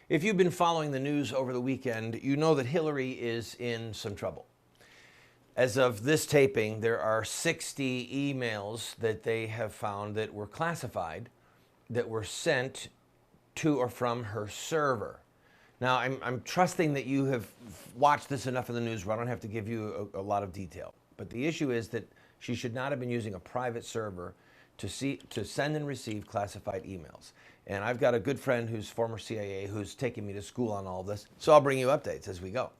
If you've been following the news over the weekend, you know that Hillary is in some trouble. As of this taping, there are 60 emails that they have found that were classified, that were sent to or from her server. Now, I'm trusting that you have watched this enough in the news where I don't have to give you a lot of detail. But the issue is that she should not have been using a private server to send and receive classified emails. And I've got a good friend who's former CIA who's taking me to school on all this, so I'll bring you updates as we go.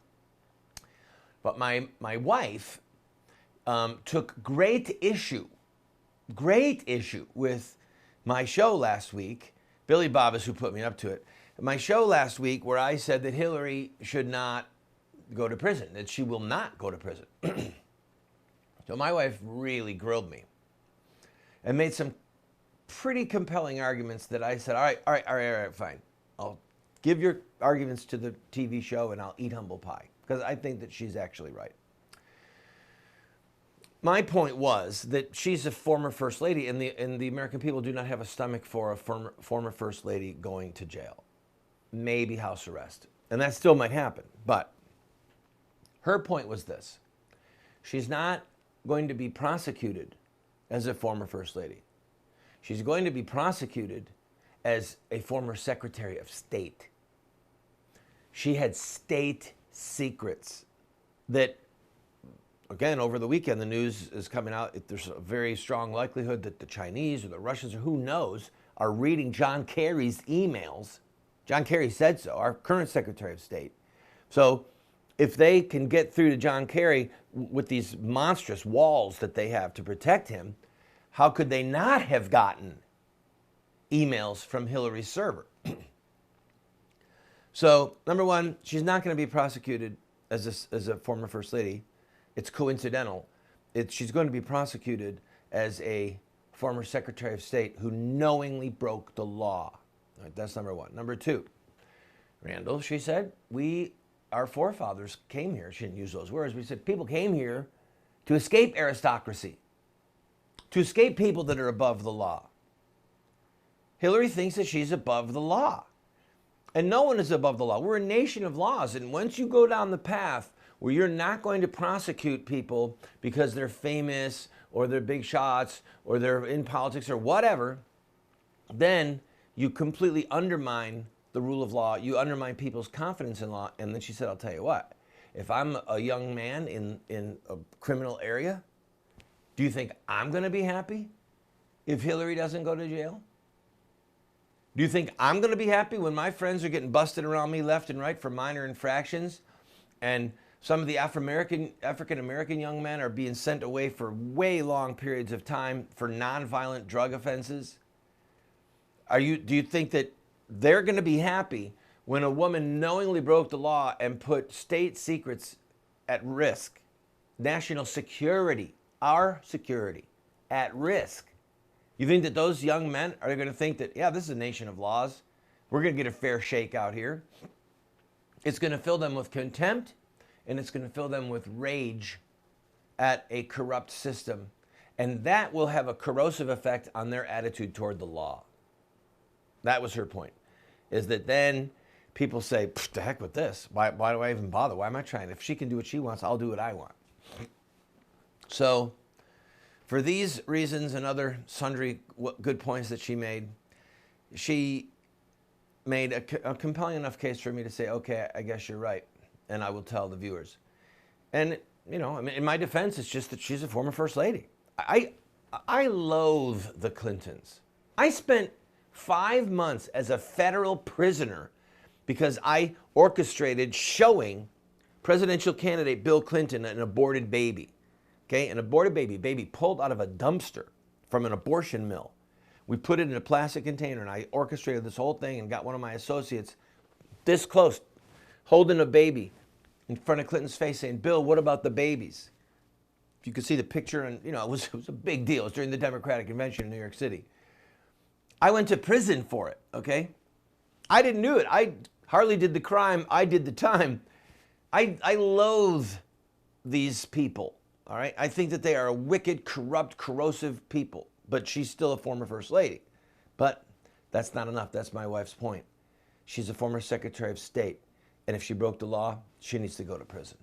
But my wife took great issue with my show last week. Billy Bob is who put me up to it. My show last week where I said that Hillary should not go to prison, that she will not go to prison. So my wife really grilled me and made some pretty compelling arguments that I said, all right, fine. I'll give your arguments to the TV show and I'll eat humble pie, because I think that she's actually right. My point was that she's a former first lady, and the American people do not have a stomach for a former first lady going to jail, maybe house arrest, and that still might happen. But her point was this: she's not going to be prosecuted as a former first lady. She's going to be prosecuted as a former Secretary of State. She had state secrets that, again, over the weekend, the news is coming out. There's a very strong likelihood that the Chinese or the Russians or who knows are reading John Kerry's emails. John Kerry said so, our current Secretary of State. So if they can get through to John Kerry with these monstrous walls that they have to protect him, how could they not have gotten emails from Hillary's server? So, number one, she's not going to be prosecuted as a former first lady. It's coincidental. She's going to be prosecuted as a former Secretary of State who knowingly broke the law. All right, that's number one. Number two, Randall, she said, our forefathers came here. She didn't use those words, but she said people came here to escape aristocracy, to escape people that are above the law. Hillary thinks that she's above the law. And no one is above the law. We're a nation of laws. And once you go down the path where you're not going to prosecute people because they're famous or they're big shots or they're in politics or whatever, then you completely undermine the rule of law. You undermine people's confidence in law. And then she said, I'll tell you what, if I'm a young man in a criminal area, do you think I'm going to be happy if Hillary doesn't go to jail? Do you think I'm going to be happy when my friends are getting busted around me left and right for minor infractions, and some of the African-American young men are being sent away for way long periods of time for nonviolent drug offenses? Do you think that they're going to be happy when a woman knowingly broke the law and put state secrets at risk, national security, our security, at risk? You think that those young men are going to think that, yeah, this is a nation of laws, we're going to get a fair shake out here? It's going to fill them with contempt, and it's going to fill them with rage at a corrupt system. And that will have a corrosive effect on their attitude toward the law. That was her point, is that then people say, the heck with this. Why do I even bother? Why am I trying? If she can do what she wants, I'll do what I want. So for these reasons and other sundry good points that she made a compelling enough case for me to say, okay, I guess you're right, and I will tell the viewers. And, you know, I mean, in my defense, it's just that she's a former first lady. I loathe the Clintons. I spent 5 months as a federal prisoner because I orchestrated showing presidential candidate Bill Clinton an aborted baby. Okay, an aborted baby pulled out of a dumpster from an abortion mill. We put it in a plastic container, and I orchestrated this whole thing and got one of my associates this close, holding a baby in front of Clinton's face saying, Bill, what about the babies? You could see the picture, and you know, it was a big deal. It was during the Democratic Convention in New York City. I went to prison for it, okay? I didn't do it. I hardly did the crime. I did the time. I loathe these people. All right, I think that they are a wicked, corrupt, corrosive people, but she's still a former first lady. But that's not enough. That's my wife's point. She's a former Secretary of State. And if she broke the law, she needs to go to prison.